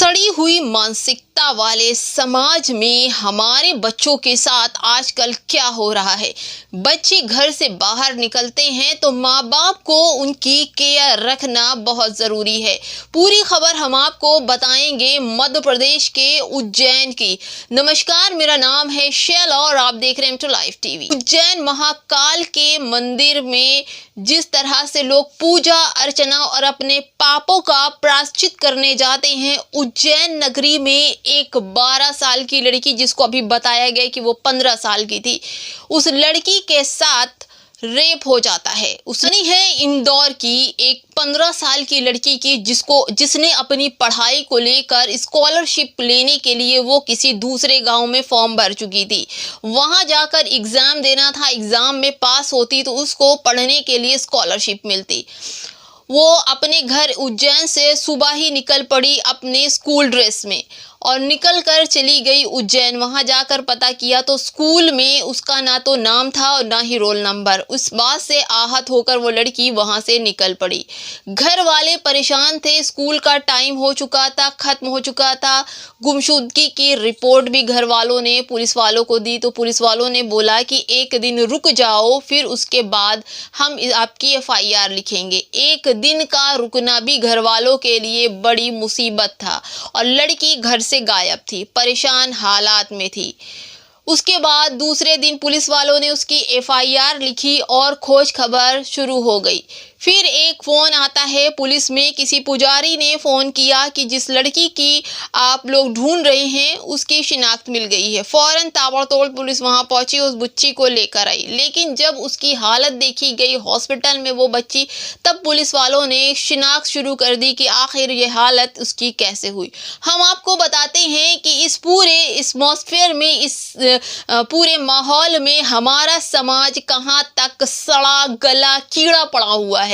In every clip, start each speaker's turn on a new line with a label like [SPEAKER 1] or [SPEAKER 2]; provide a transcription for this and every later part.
[SPEAKER 1] सड़ी हुई मानसिकता वाले समाज में हमारे बच्चों के साथ आजकल क्या हो रहा है। बच्चे घर से बाहर निकलते हैं तो माँ बाप को उनकी केयर रखना बहुत ज़रूरी है। पूरी खबर हम आपको बताएंगे मध्य प्रदेश के उज्जैन की। नमस्कार, मेरा नाम है शैल और आप देख रहे हैं to live TV. Ujjain Mahakal के मंदिर में जिस तरह से लोग पूजा अर्चना और अपने पापों का प्रायश्चित करने जाते हैं, उज्जैन नगरी में एक 12 साल की लड़की, जिसको अभी बताया गया कि वो 15 साल की थी, उस लड़की के साथ रेप हो जाता है। उसने है इंदौर की एक 15 साल की लड़की की, जिसने अपनी पढ़ाई को लेकर स्कॉलरशिप लेने के लिए वो किसी दूसरे गांव में फॉर्म भर चुकी थी। वहां जाकर एग्जाम देना था, एग्जाम में पास होती तो उसको पढ़ने के लिए स्कॉलरशिप मिलती। वो अपने घर उज्जैन से सुबह ही निकल पड़ी अपने स्कूल ड्रेस में और निकल कर चली गई उज्जैन। वहां जाकर पता किया तो स्कूल में उसका ना तो नाम था और ना ही रोल नंबर। उस बात से आहत होकर वो लड़की वहां से निकल पड़ी। घर वाले परेशान थे, स्कूल का टाइम हो चुका था, खत्म हो चुका था। गुमशुदगी की रिपोर्ट भी घर वालों ने पुलिस वालों को दी तो पुलिस वालों ने बोला कि एक दिन रुक जाओ, फिर उसके बाद हम आपकी FIR लिखेंगे। एक दिन का रुकना भी घर वालों के लिए बड़ी मुसीबत था और लड़की घर से गायब थी, परेशान हालात में थी। उसके बाद दूसरे दिन पुलिस वालों ने उसकी FIR लिखी और खोज खबर शुरू हो गई। फिर एक फोन आता है पुलिस में, किसी पुजारी ने फोन किया कि जिस लड़की की आप लोग ढूंढ रहे हैं उसकी शिनाख्त मिल गई है। फौरन ताबड़तोड़ पुलिस वहां पहुंची, उस बच्ची को लेकर आई। लेकिन जब उसकी हालत देखी गई हॉस्पिटल में वो बच्ची, तब पुलिस वालों ने शिनाख्त शुरू कर दी कि आखिर ये हालत उसकी कैसे हुई। हम आपको बताते हैं कि इस पूरे एटमॉस्फेयर में, इस पूरे माहौल में हमारा समाज कहां तक सड़ा गला कीड़ा पड़ा हुआ है।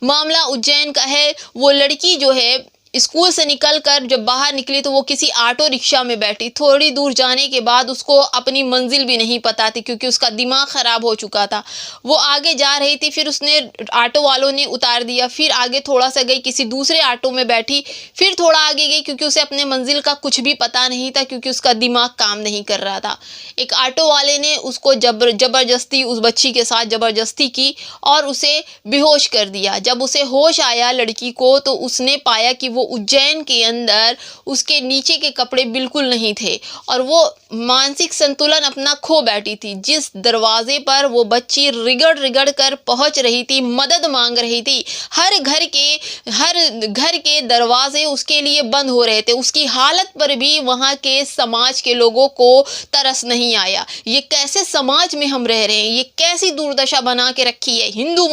[SPEAKER 1] मामला उज्जैन का है। वो लड़की जो है स्कूल से निकलकर जब बाहर निकली तो वो किसी ऑटो रिक्शा में बैठी। थोड़ी दूर जाने के बाद उसको अपनी मंजिल भी नहीं पता थी, क्योंकि उसका दिमाग खराब हो चुका था। वो आगे जा रही थी, फिर उसने ऑटो वालों ने उतार दिया। फिर आगे थोड़ा सा गई, किसी दूसरे ऑटो में बैठी। फिर थोड़ा आगे गई, क्योंकि उसे अपने मंजिल का कुछ भी पता नहीं था, क्योंकि उसका दिमाग काम नहीं कर रहा था। एक ऑटो वाले ने उसको जबरदस्ती उस बच्ची के साथ जबरदस्ती की और उसे बेहोश कर दिया। जब उसे होश आया लड़की को, तो उसने पाया कि उज्जैन के अंदर उसके नीचे के कपड़े बिल्कुल नहीं थे और वो मानसिक संतुलन अपना खो बैठी थी। जिस दरवाजे पर वो बच्ची रिगड़ रिगड़ कर पहुंच रही थी, मदद मांग रही थी, हर घर के दरवाजे उसके लिए बंद हो रहे थे। उसकी हालत पर भी वहां के समाज के लोगों को तरस नहीं आया। ये कैसे समाज में हम रह रहे हैं, ये कैसी दुर्दशा बना के रखी है। हिंदू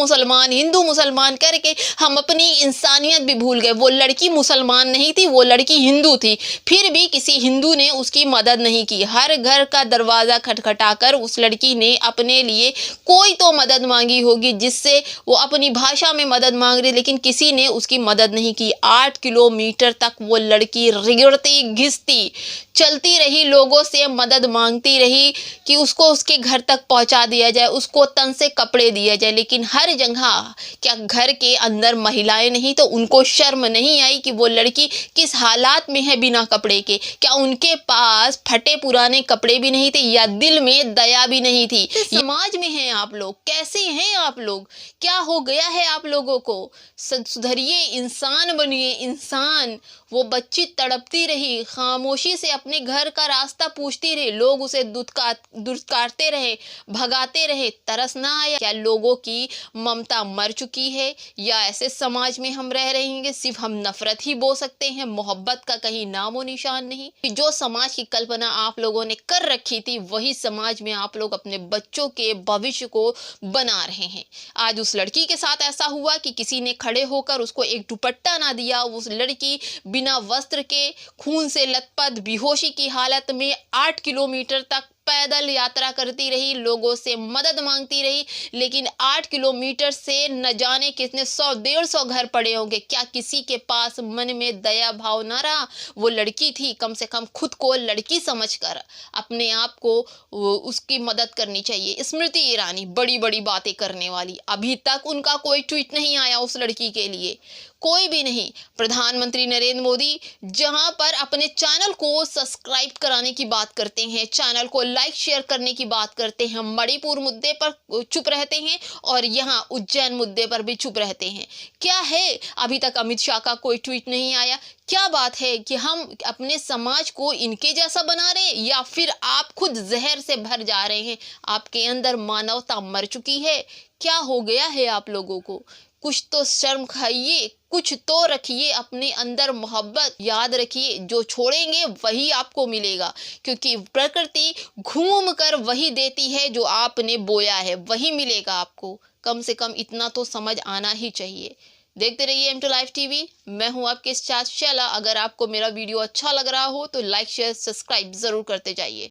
[SPEAKER 1] मुसलमान करके हम अपनी इंसानियत भी भूल गए। वो लड़की मुसलमान नहीं थी, वो लड़की हिंदू थी, फिर भी किसी हिंदू ने उसकी मदद नहीं की। हर घर का दरवाजा खटखटाकर उस लड़की ने अपने लिए कोई तो मदद मांगी होगी, जिससे वो अपनी भाषा में मदद मांग रही, लेकिन किसी ने उसकी मदद नहीं की। 8 किलोमीटर तक वो लड़की रिगड़ती घिसती चलती रही, लोगों से मदद मांगती रही कि उसको उसके घर तक पहुंचा दिया जाए, उसको तन से कपड़े दिए जाए। लेकिन हर जगह, क्या घर के अंदर महिलाएं नहीं तो उनको शर्म नहीं आई कि वो लड़की किस हालात में है बिना कपड़े के? क्या उनके पास फटे पुराने कपड़े भी नहीं थे या दिल में दया भी नहीं थी? समाज में हैं आप लोग, कैसे हैं आप लोग? क्या हो गया है आप लोगों को? सुधरिए, इंसान बनिए, इंसान। वो बच्ची तड़पती रही, खामोशी से अपने घर का रास्ता पूछती रही, लोग उसे दुत्कारते रहे, भगाते रहे, तरस ना आया? क्या लोगों की ममता मर चुकी है या ऐसे समाज में हम रह रहेंगे? सिर्फ हम नफरत ही बो सकते हैं, मोहब्बत का कहीं नामो निशान नहीं। जो समाज की कल्पना आप लोगों ने कर रखी थी, वही समाज में आप लोग अपने बच्चों के भविष्य को बना रहे हैं। आज उस लड़की के साथ ऐसा हुआ कि किसी ने खड़े होकर उसको एक दुपट्टा ना दिया। उस लड़की बिना वस्त्र के, खून से लथपथ, बेहोशी की हालत में 8 किलोमीटर तक पैदल यात्रा करती रही, लोगों से मदद मांगती रही। लेकिन 8 किलोमीटर से न जाने कितने 100-150 घर पड़े होंगे। क्या किसी के पास मन में दया भाव ना रहा? वो लड़की थी, कम से कम खुद को लड़की समझकर अपने आप को उसकी मदद करनी चाहिए। स्मृति ईरानी बड़ी बड़ी बातें करने वाली, अभी तक उनका कोई ट्वीट नहीं आया उस लड़की के लिए, कोई भी नहीं। प्रधानमंत्री नरेंद्र मोदी जहां पर अपने चैनल को सब्सक्राइब कराने की बात करते हैं, चैनल को लाइक शेयर करने की बात करते हैं, मणिपुर मुद्दे पर चुप रहते हैं और यहां उज्जैन मुद्दे पर भी चुप रहते हैं। क्या है, अभी तक अमित शाह का कोई ट्वीट नहीं आया। क्या बात है कि हम अपने समाज को इनके जैसा बना रहे हैं या फिर आप खुद जहर से भर जा रहे हैं? आपके अंदर मानवता मर चुकी है। क्या हो गया है आप लोगों को? कुछ तो शर्म खाइए, कुछ तो रखिए अपने अंदर मोहब्बत। याद रखिए, जो छोड़ेंगे वही आपको मिलेगा, क्योंकि प्रकृति घूम कर वही देती है जो आपने बोया है, वही मिलेगा आपको। कम से कम इतना तो समझ आना ही चाहिए। देखते रहिए M2 लाइव टीवी। मैं हूं आपके साथ शैला। अगर आपको मेरा वीडियो अच्छा लग रहा हो तो लाइक शेयर सब्सक्राइब जरूर करते जाइए।